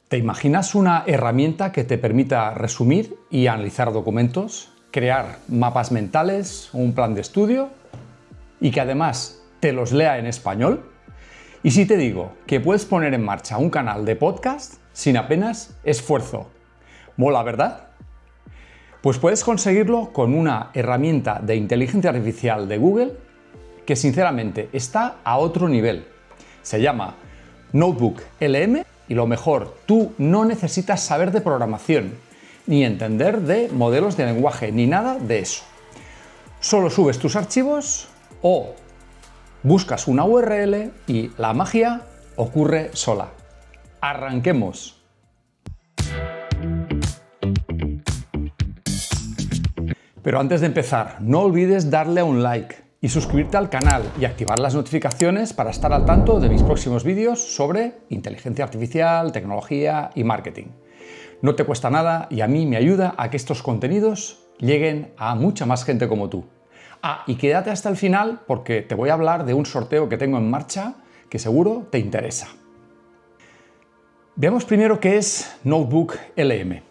¿Te imaginas una herramienta que te permita resumir y analizar documentos, crear mapas mentales, un plan de estudio y que además te los lea en español? ¿Y si te digo que puedes poner en marcha un canal de podcast sin apenas esfuerzo? ¿Mola, verdad? Pues puedes conseguirlo con una herramienta de inteligencia artificial de Google que sinceramente está a otro nivel. Se llama Notebook LM y lo mejor, tú no necesitas saber de programación, ni entender de modelos de lenguaje, ni nada de eso. Solo subes tus archivos o buscas una URL y la magia ocurre sola. ¡Arranquemos! Pero antes de empezar, no olvides darle a un like y suscribirte al canal y activar las notificaciones para estar al tanto de mis próximos vídeos sobre inteligencia artificial, tecnología y marketing. No te cuesta nada y a mí me ayuda a que estos contenidos lleguen a mucha más gente como tú. Y quédate hasta el final porque te voy a hablar de un sorteo que tengo en marcha que seguro te interesa. Veamos primero qué es Notebook LM.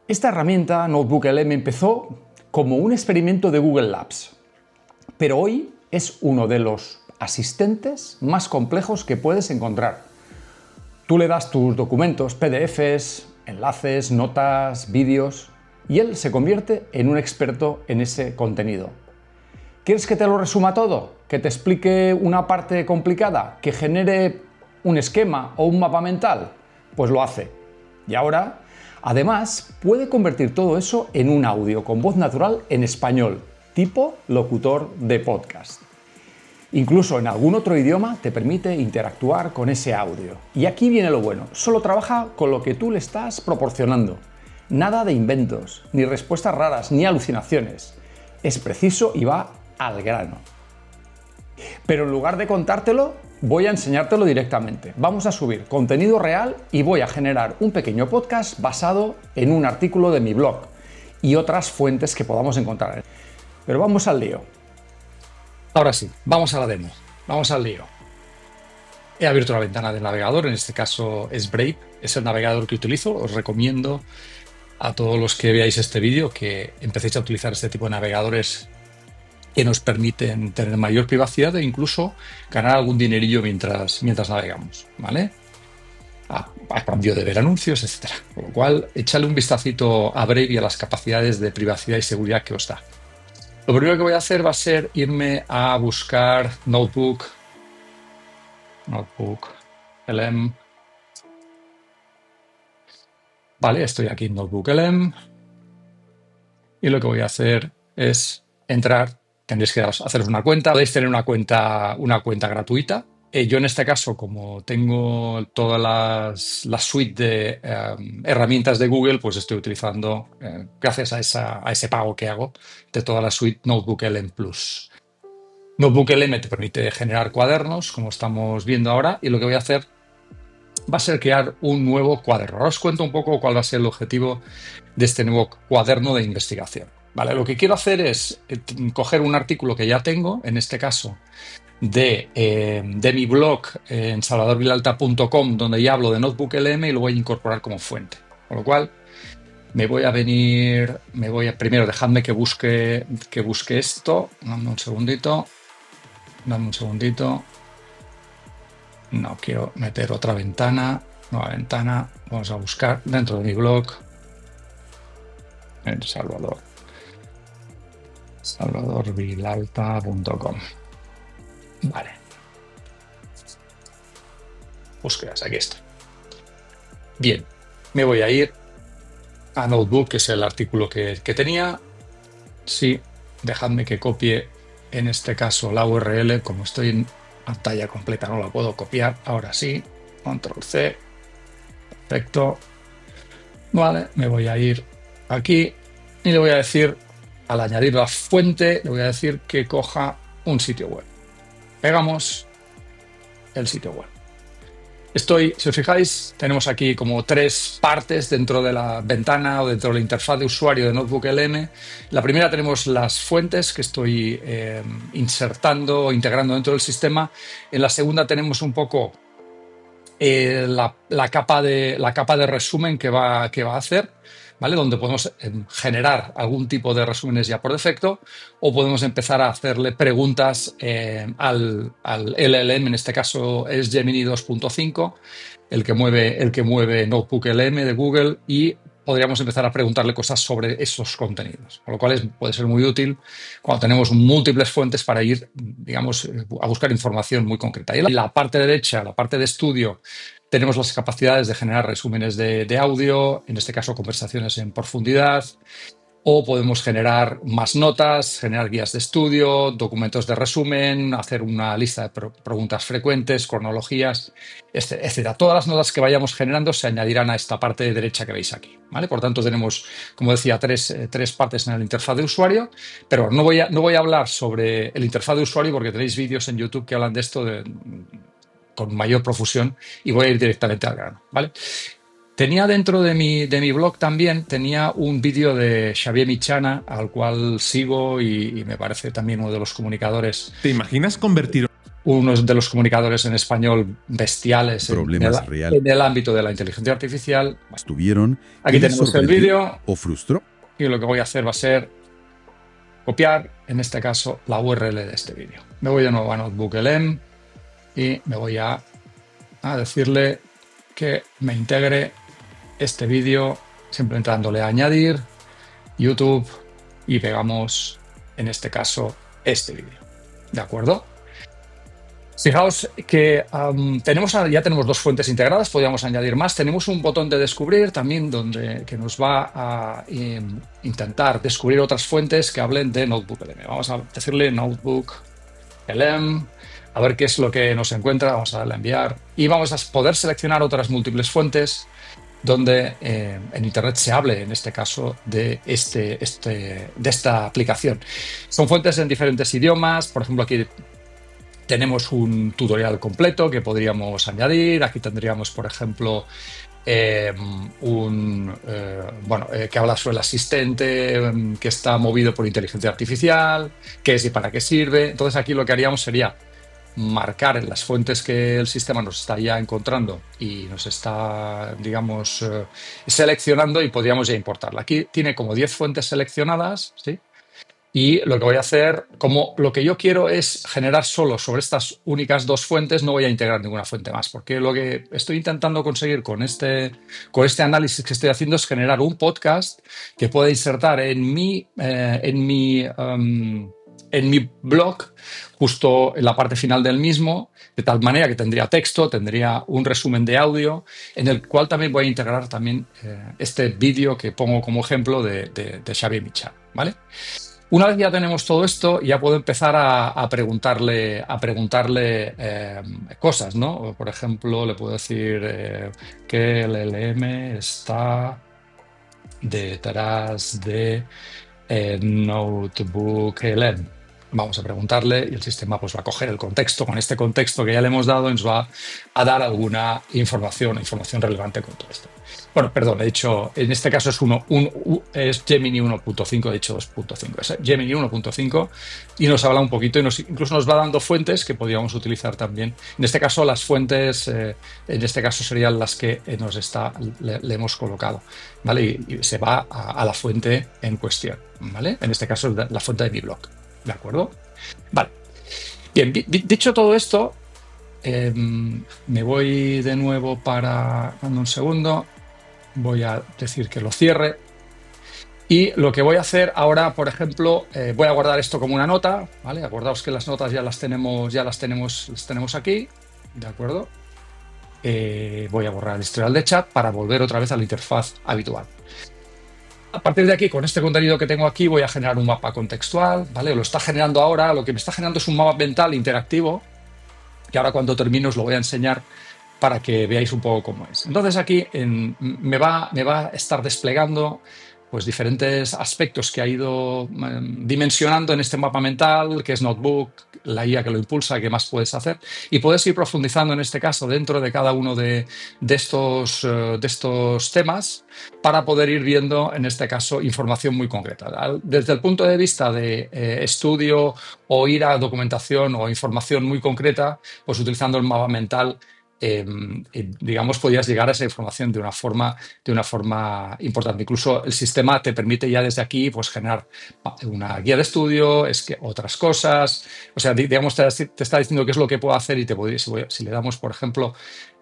Esta herramienta, Notebook LM, empezó como un experimento de Google Labs, pero hoy es uno de los asistentes más complejos que puedes encontrar. Tú le das tus documentos, PDFs, enlaces, notas, vídeos, y él se convierte en un experto en ese contenido. ¿Quieres que te lo resuma todo? ¿Que te explique una parte complicada? ¿Que genere un esquema o un mapa mental? Pues lo hace. Y ahora, además, puede convertir todo eso en un audio con voz natural en español, tipo locutor de podcast. Incluso en algún otro idioma te permite interactuar con ese audio. Y aquí viene lo bueno, solo trabaja con lo que tú le estás proporcionando. Nada de inventos, ni respuestas raras, ni alucinaciones. Es preciso y va al grano. Pero en lugar de contártelo, voy a enseñártelo directamente. Vamos a subir contenido real y voy a generar un pequeño podcast basado en un artículo de mi blog y otras fuentes que podamos encontrar. Pero vamos al lío. Ahora sí, vamos a la demo. Vamos al lío. He abierto la ventana del navegador, en este caso es Brave, es el navegador que utilizo. Os recomiendo a todos los que veáis este vídeo que empecéis a utilizar este tipo de navegadores que nos permiten tener mayor privacidad e incluso ganar algún dinerillo mientras navegamos, ¿vale? A cambio de ver anuncios, etcétera. Con lo cual, échale un vistacito a Brave y a las capacidades de privacidad y seguridad que os da. Lo primero que voy a hacer va a ser irme a buscar Notebook LM. Vale, estoy aquí en Notebook LM. Y lo que voy a hacer es entrar. Tendréis que haceros una cuenta. Podéis tener una cuenta gratuita. Yo en este caso, como tengo toda la suite de herramientas de Google, pues estoy utilizando, gracias a ese pago que hago, de toda la suite Notebook LM Plus. Notebook LM te permite generar cuadernos, como estamos viendo ahora, y lo que voy a hacer va a ser crear un nuevo cuaderno. Ahora os cuento un poco cuál va a ser el objetivo de este nuevo cuaderno de investigación. Vale, lo que quiero hacer es coger un artículo que ya tengo, en este caso de mi blog en salvadorvilalta.com, donde ya hablo de Notebook LM y lo voy a incorporar como fuente. Con lo cual me voy a venir, primero dejadme que busque esto. Dame un segundito. No quiero meter otra ventana. Nueva ventana. Vamos a buscar dentro de mi blog en salvadorvilalta.com. Vale. Búsquedas, aquí está. Bien, me voy a ir a Notebook, que es el artículo que tenía. Sí, dejadme que copie, en este caso, la URL. Como estoy en pantalla completa, no la puedo copiar. Ahora sí, Control C. Perfecto. Vale, me voy a ir aquí y le voy a decir, al añadir la fuente, le voy a decir que coja un sitio web. Pegamos el sitio web. Si os fijáis, tenemos aquí como tres partes dentro de la ventana o dentro de la interfaz de usuario de Notebook LM. La primera tenemos las fuentes que estoy insertando o integrando dentro del sistema. En la segunda tenemos un poco la capa de resumen que va a hacer, ¿vale? Donde podemos generar algún tipo de resúmenes ya por defecto, o podemos empezar a hacerle preguntas al LLM. En este caso es Gemini 2.5 el que mueve Notebook LM de Google, y podríamos empezar a preguntarle cosas sobre esos contenidos, con lo cual puede ser muy útil cuando tenemos múltiples fuentes para ir, digamos, a buscar información muy concreta. Y en la parte derecha, la parte de estudio, tenemos las capacidades de generar resúmenes de audio, en este caso conversaciones en profundidad, o podemos generar más notas, generar guías de estudio, documentos de resumen, hacer una lista de preguntas frecuentes, cronologías, etcétera. Todas las notas que vayamos generando se añadirán a esta parte derecha que veis aquí, ¿vale? Por tanto, tenemos, como decía, tres partes en la interfaz de usuario, pero no voy a hablar sobre el interfaz de usuario porque tenéis vídeos en YouTube que hablan de esto con mayor profusión, y voy a ir directamente al grano, ¿vale? Tenía dentro de mi blog también, tenía un vídeo de Xavier Michana, al cual sigo y me parece también uno de los comunicadores. ¿Te imaginas convertir uno de los comunicadores en español bestiales en el ámbito de la inteligencia artificial? Estuvieron. Aquí tenemos el vídeo. ¿O frustró? Y lo que voy a hacer va a ser copiar, en este caso, la URL de este vídeo. Me voy de nuevo a Notebook LM y me voy a decirle que me integre este vídeo, simplemente dándole a añadir, YouTube, y pegamos, en este caso, este vídeo. ¿De acuerdo? Fijaos que ya tenemos dos fuentes integradas, podríamos añadir más. Tenemos un botón de descubrir también que nos va a intentar descubrir otras fuentes que hablen de Notebook LM. Vamos a decirle Notebook LM, a ver qué es lo que nos encuentra. Vamos a darle a enviar y vamos a poder seleccionar otras múltiples fuentes donde en Internet se hable, en este caso, de esta aplicación. Son fuentes en diferentes idiomas. Por ejemplo, aquí tenemos un tutorial completo que podríamos añadir. Aquí tendríamos, por ejemplo, que habla sobre el asistente que está movido por inteligencia artificial, qué es y para qué sirve. Entonces aquí lo que haríamos sería marcar en las fuentes que el sistema nos está ya encontrando y nos está, digamos, seleccionando, y podríamos ya importarla. Aquí tiene como 10 fuentes seleccionadas, ¿sí? Y lo que voy a hacer, como lo que yo quiero es generar solo sobre estas únicas dos fuentes, no voy a integrar ninguna fuente más, porque lo que estoy intentando conseguir con este análisis que estoy haciendo es generar un podcast que pueda insertar en mi blog, justo en la parte final del mismo, de tal manera que tendría texto, tendría un resumen de audio, en el cual también voy a integrar también este vídeo que pongo como ejemplo de Xavier Michana, ¿vale? Una vez ya tenemos todo esto, ya puedo empezar a preguntarle cosas, ¿no? Por ejemplo, le puedo decir que el LM está detrás de Notebook LM. Vamos a preguntarle y el sistema pues va a coger el contexto. Con este contexto que ya le hemos dado, nos va a dar alguna información relevante con todo esto. Bueno, perdón, he dicho, en este caso es Gemini 1.5, he dicho 2.5. Es Gemini 1.5 y nos habla un poquito y incluso nos va dando fuentes que podríamos utilizar también. En este caso, las fuentes, en este caso serían las que le hemos colocado, ¿vale? Y se va a la fuente en cuestión, ¿vale? En este caso, la fuente de mi blog. ¿De acuerdo? Vale. Bien, dicho todo esto, me voy de nuevo dame un segundo. Voy a decir que lo cierre. Y lo que voy a hacer ahora, por ejemplo, voy a guardar esto como una nota, ¿vale? Acordaos que las notas ya las tenemos aquí, ¿de acuerdo? Voy a borrar el historial de chat para volver otra vez a la interfaz habitual. A partir de aquí, con este contenido que tengo aquí, voy a generar un mapa contextual, ¿vale? Lo está generando ahora, lo que me está generando es un mapa mental interactivo, que ahora cuando termino os lo voy a enseñar para que veáis un poco cómo es. Entonces aquí me va a estar desplegando pues diferentes aspectos que ha ido dimensionando en este mapa mental, que es Notebook, la IA que lo impulsa, qué más puedes hacer, y puedes ir profundizando en este caso dentro de cada uno de estos temas para poder ir viendo, en este caso, información muy concreta. Desde el punto de vista de estudio o ir a documentación o información muy concreta, pues utilizando el mapa mental digamos, podías llegar a esa información de una forma importante. Incluso el sistema te permite ya desde aquí pues, generar una guía de estudio, otras cosas. O sea, digamos, te está diciendo qué es lo que puedo hacer y si le damos, por ejemplo,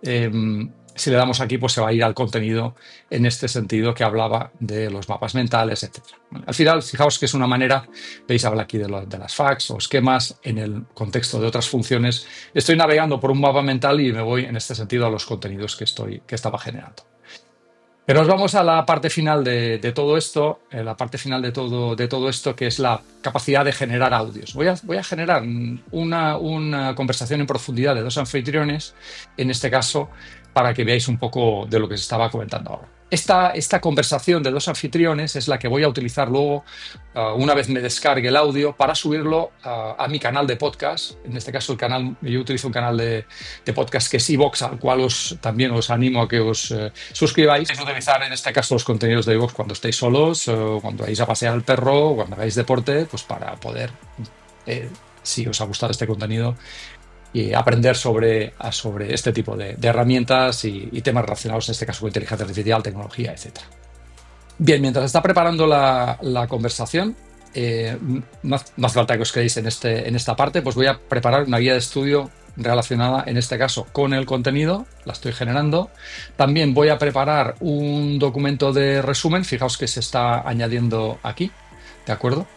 si le damos aquí, pues se va a ir al contenido en este sentido que hablaba de los mapas mentales, etc. Al final, fijaos que es una manera, veis, habla aquí de las facts o esquemas en el contexto de otras funciones. Estoy navegando por un mapa mental y me voy en este sentido a los contenidos que estaba generando. Pero nos vamos a la parte final de todo esto, que es la capacidad de generar audios. Voy a generar una conversación en profundidad de dos anfitriones, en este caso, para que veáis un poco de lo que se estaba comentando ahora. Esta conversación de dos anfitriones es la que voy a utilizar luego, una vez me descargue el audio, para subirlo a mi canal de podcast. En este caso, yo utilizo un canal de podcast que es iVoox, al cual también os animo a que os suscribáis. Es utilizar en este caso los contenidos de iVoox cuando estéis solos, cuando vais a pasear al perro, cuando hagáis deporte, pues para poder, si os ha gustado este contenido, y aprender sobre este tipo de herramientas y temas relacionados, en este caso con inteligencia artificial, tecnología, etc. Bien, mientras está preparando la conversación, no hace falta que os quedéis en esta parte, pues voy a preparar una guía de estudio relacionada, en este caso, con el contenido. La estoy generando. También voy a preparar un documento de resumen. Fijaos que se está añadiendo aquí, ¿de acuerdo?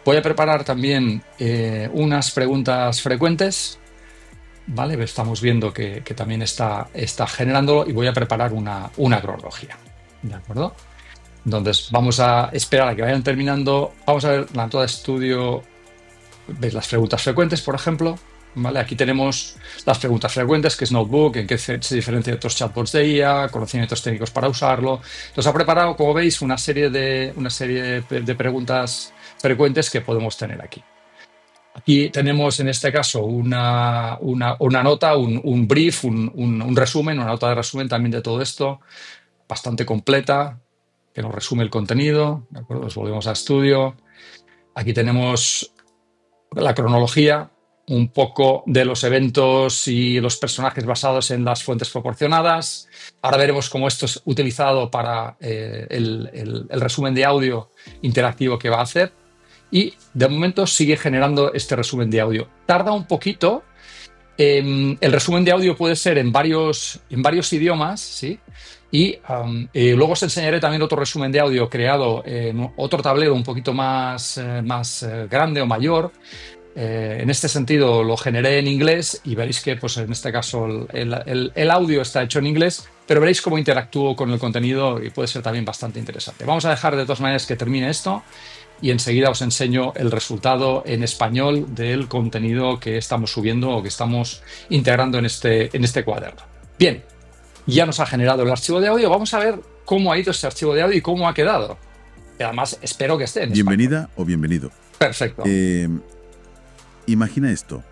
Voy a preparar también unas preguntas frecuentes. Vale, estamos viendo que también está generándolo, y voy a preparar una cronología, ¿de acuerdo? Entonces vamos a esperar a que vayan terminando. Vamos a ver la entrada de estudio. Veis las preguntas frecuentes, por ejemplo. ¿Vale? Aquí tenemos las preguntas frecuentes, que es Notebook, en qué se diferencia de otros chatbots de IA, conocimientos técnicos para usarlo. Entonces ha preparado, como veis, una serie de preguntas frecuentes que podemos tener aquí. Aquí tenemos, en este caso, una nota, un brief, un resumen, una nota de resumen también de todo esto, bastante completa, que nos resume el contenido. ¿De acuerdo? Nos volvemos a estudio. Aquí tenemos la cronología, un poco de los eventos y los personajes basados en las fuentes proporcionadas. Ahora veremos cómo esto es utilizado para el resumen de audio interactivo que va a hacer. Y de momento sigue generando este resumen de audio. Tarda un poquito. El resumen de audio puede ser en varios idiomas, ¿sí? Y luego os enseñaré también otro resumen de audio creado en otro tablero un poquito más grande o mayor. En este sentido lo generé en inglés y veréis que pues, en este caso el audio está hecho en inglés, pero veréis cómo interactúo con el contenido y puede ser también bastante interesante. Vamos a dejar de todas maneras que termine esto y enseguida os enseño el resultado en español del contenido que estamos subiendo o que estamos integrando en este cuaderno. Bien, ya nos ha generado el archivo de audio. Vamos a ver cómo ha ido este archivo de audio y cómo ha quedado. Y además espero que esté en Bienvenida español. o bienvenido. Perfecto. Imagina esto,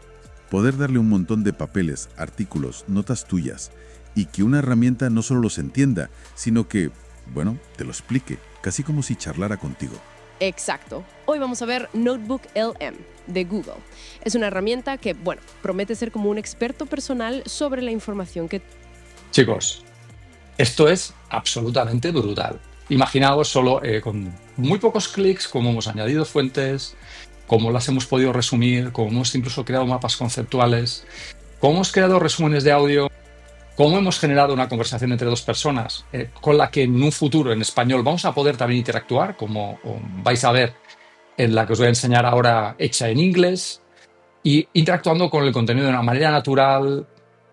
poder darle un montón de papeles, artículos, notas tuyas, y que una herramienta no solo los entienda, sino que, bueno, te lo explique, casi como si charlara contigo. Exacto. Hoy vamos a ver Notebook LM de Google. Es una herramienta que, promete ser como un experto personal sobre la información que... Chicos, esto es absolutamente brutal. Imaginaos solo con muy pocos clics cómo hemos añadido fuentes, cómo las hemos podido resumir, cómo hemos incluso creado mapas conceptuales, cómo hemos creado resúmenes de audio, cómo hemos generado una conversación entre dos personas con la que en un futuro en español vamos a poder también interactuar, como vais a ver en la que os voy a enseñar ahora, hecha en inglés, y interactuando con el contenido de una manera natural,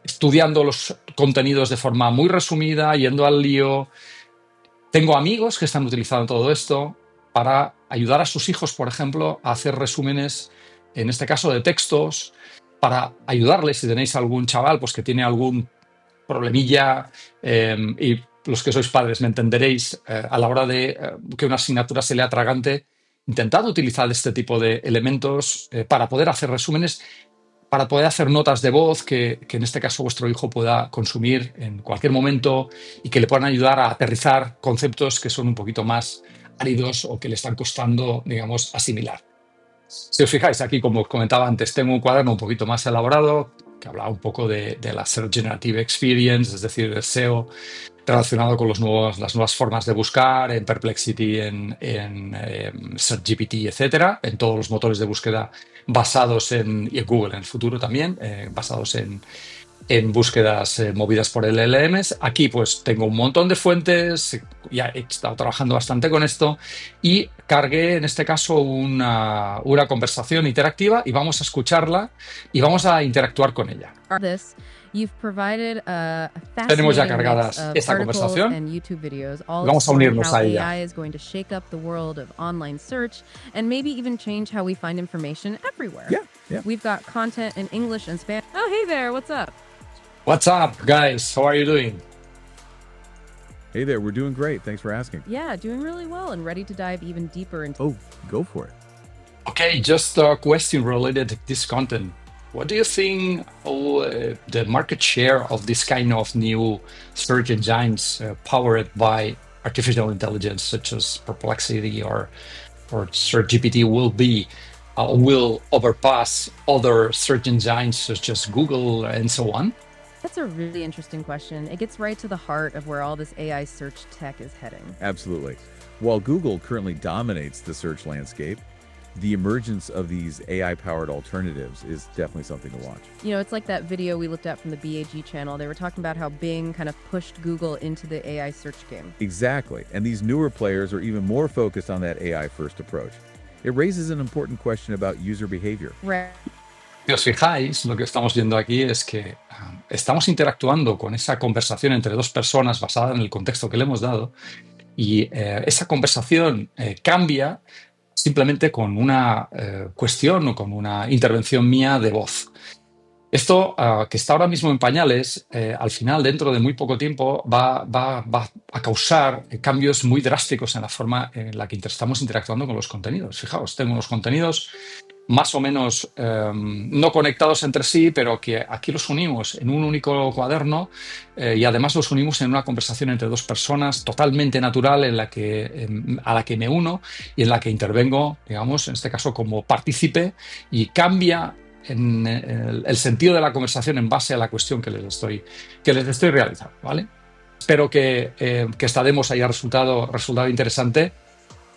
estudiando los contenidos de forma muy resumida, yendo al lío. Tengo amigos que están utilizando todo esto para ayudar a sus hijos, por ejemplo, a hacer resúmenes, en este caso de textos, para ayudarles si tenéis algún chaval pues, que tiene algún problemilla, y los que sois padres me entenderéis, a la hora de que una asignatura se lea atragante, intentad utilizar este tipo de elementos para poder hacer resúmenes, para poder hacer notas de voz que en este caso vuestro hijo pueda consumir en cualquier momento y que le puedan ayudar a aterrizar conceptos que son un poquito más áridos o que le están costando, digamos, asimilar. Si os fijáis aquí, como os comentaba antes, tengo un cuaderno un poquito más elaborado, que hablaba un poco de la Search Generative Experience, es decir, el SEO relacionado con las nuevas formas de buscar en Perplexity, en SearchGPT, etcétera, en todos los motores de búsqueda basados y en Google en el futuro también, basados en búsquedas movidas por LLMs. Aquí pues tengo un montón de fuentes, ya he estado trabajando bastante con esto y cargué en este caso una conversación interactiva y vamos a escucharla y vamos a interactuar con ella. Tenemos ya cargada esta conversación. Vamos a unirnos a ella. We've got content in English and Spanish. Oh, hey there, what's up? What's up, guys? How are you doing? Hey there, we're doing great. Thanks for asking. Yeah, doing really well and ready to dive even deeper into. Oh, go for it. Okay, just a question related to this content. What do you think the market share of this kind of new search engines powered by artificial intelligence, such as Perplexity or SearchGPT, will overpass other search engines such as Google and so on? That's a really interesting question. It gets right to the heart of where all this AI search tech is heading. Absolutely. While Google currently dominates the search landscape, the emergence of these AI-powered alternatives is definitely something to watch. You know, it's like that video we looked at from the BAG channel. They were talking about how Bing kind of pushed Google into the AI search game. Exactly. And these newer players are even more focused on that AI-first approach. It raises an important question about user behavior. Right. Si os fijáis, lo que estamos viendo aquí es que estamos interactuando con esa conversación entre dos personas basada en el contexto que le hemos dado y esa conversación cambia simplemente con una cuestión o con una intervención mía de voz. Esto, que está ahora mismo en pañales, al final, dentro de muy poco tiempo, va a causar cambios muy drásticos en la forma en la que estamos interactuando con los contenidos. Fijaos, tengo unos contenidos más o menos no conectados entre sí, pero que aquí los unimos en un único cuaderno y además los unimos en una conversación entre dos personas totalmente natural a la que me uno y en la que intervengo, digamos, en este caso como partícipe, y cambia en el sentido de la conversación en base a la cuestión que les estoy realizando, ¿vale? Espero que esta demo haya resultado interesante.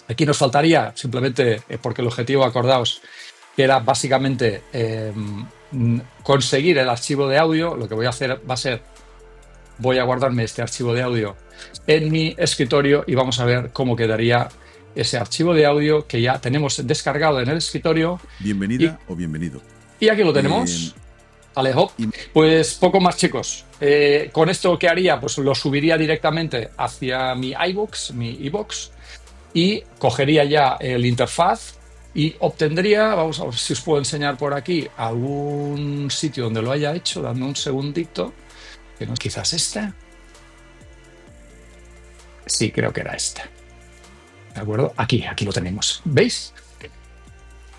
Aquí nos faltaría, simplemente porque el objetivo, acordaos, que era básicamente conseguir el archivo de audio. Lo que voy a hacer voy a guardarme este archivo de audio en mi escritorio y vamos a ver cómo quedaría ese archivo de audio que ya tenemos descargado en el escritorio. Bienvenida o bienvenido. Y aquí lo tenemos. Alejo. Pues poco más, chicos. Con esto, ¿qué haría? Pues lo subiría directamente hacia mi iVoox, y cogería ya el interfaz y obtendría, vamos a ver si os puedo enseñar por aquí algún sitio donde lo haya hecho. Dame un segundito, que no es quizás este. Sí, creo que era este. ¿De acuerdo? Aquí lo tenemos. ¿Veis?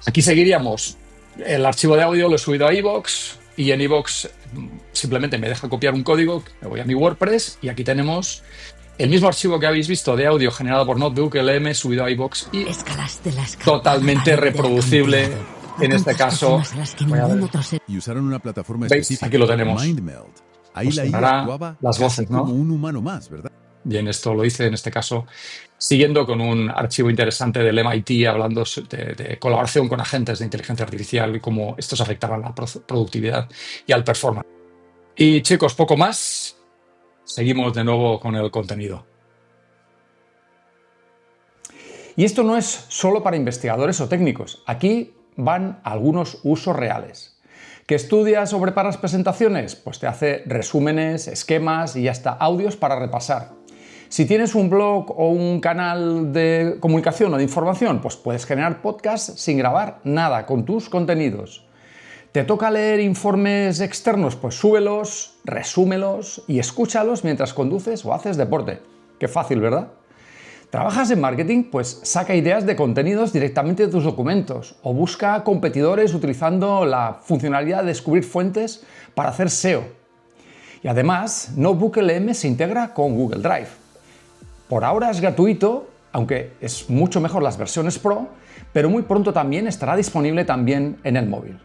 Aquí seguiríamos. El archivo de audio lo he subido a iVoox y en iVoox simplemente me deja copiar un código. Me voy a mi WordPress y aquí tenemos el mismo archivo que habéis visto de audio generado por Notebook LM subido a iVoox y totalmente reproducible. En este caso, y usaron una plataforma ¿veis? específica. Aquí lo tenemos. MindMeld. Ahí Pues la IA sonará actuaba las voces, ¿no? como un humano más, ¿verdad? Bien, esto lo hice en este caso siguiendo con un archivo interesante del MIT hablando de colaboración con agentes de inteligencia artificial y cómo estos afectaban a la productividad y al performance. Y chicos, poco más. Seguimos de nuevo con el contenido. Y esto no es solo para investigadores o técnicos. Aquí van algunos usos reales. ¿Que estudias o preparas presentaciones? Pues te hace resúmenes, esquemas y hasta audios para repasar. Si tienes un blog o un canal de comunicación o de información, pues puedes generar podcasts sin grabar nada con tus contenidos. ¿Te toca leer informes externos? Pues súbelos, resúmelos y escúchalos mientras conduces o haces deporte. Qué fácil, ¿verdad? ¿Trabajas en marketing? Pues saca ideas de contenidos directamente de tus documentos o busca competidores utilizando la funcionalidad de descubrir fuentes para hacer SEO. Y además, Notebook LM se integra con Google Drive. Por ahora es gratuito, aunque es mucho mejor las versiones Pro, pero muy pronto también estará disponible también en el móvil.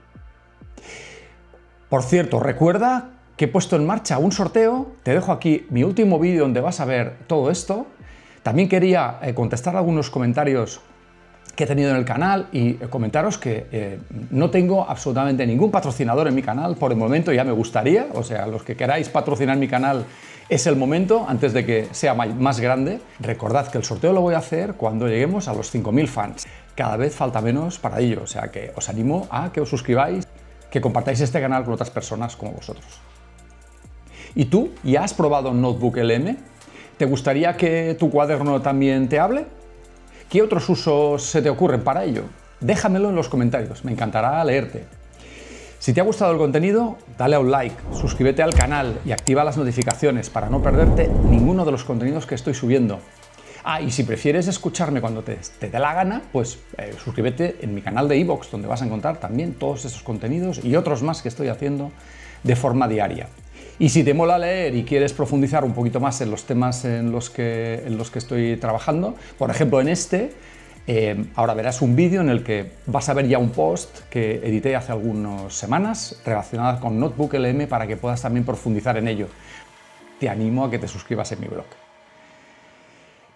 Por cierto, recuerda que he puesto en marcha un sorteo. Te dejo aquí mi último vídeo donde vas a ver todo esto. También quería contestar algunos comentarios que he tenido en el canal y comentaros que no tengo absolutamente ningún patrocinador en mi canal por el momento. Ya me gustaría, o sea, los que queráis patrocinar mi canal, es el momento antes de que sea más grande. Recordad que el sorteo lo voy a hacer cuando lleguemos a los 5000 fans. Cada vez falta menos para ello, o sea que os animo a que os suscribáis, que compartáis este canal con otras personas como vosotros. ¿Y tú ya has probado Notebook LM? ¿Te gustaría que tu cuaderno también te hable? ¿Qué otros usos se te ocurren para ello? Déjamelo en los comentarios, me encantará leerte. Si te ha gustado el contenido, dale a un like, suscríbete al canal y activa las notificaciones para no perderte ninguno de los contenidos que estoy subiendo. Y si prefieres escucharme cuando te dé la gana, pues suscríbete en mi canal de iVoox, donde vas a encontrar también todos esos contenidos y otros más que estoy haciendo de forma diaria. Y si te mola leer y quieres profundizar un poquito más en los temas en los que estoy trabajando, por ejemplo en ahora verás un vídeo en el que vas a ver ya un post que edité hace algunas semanas relacionado con Notebook LM para que puedas también profundizar en ello. Te animo a que te suscribas en mi blog.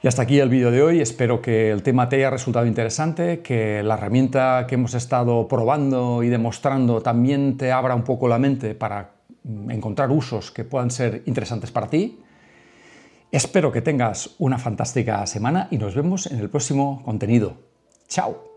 Y hasta aquí el vídeo de hoy. Espero que el tema te haya resultado interesante, que la herramienta que hemos estado probando y demostrando también te abra un poco la mente para encontrar usos que puedan ser interesantes para ti. Espero que tengas una fantástica semana y nos vemos en el próximo contenido. ¡Chao!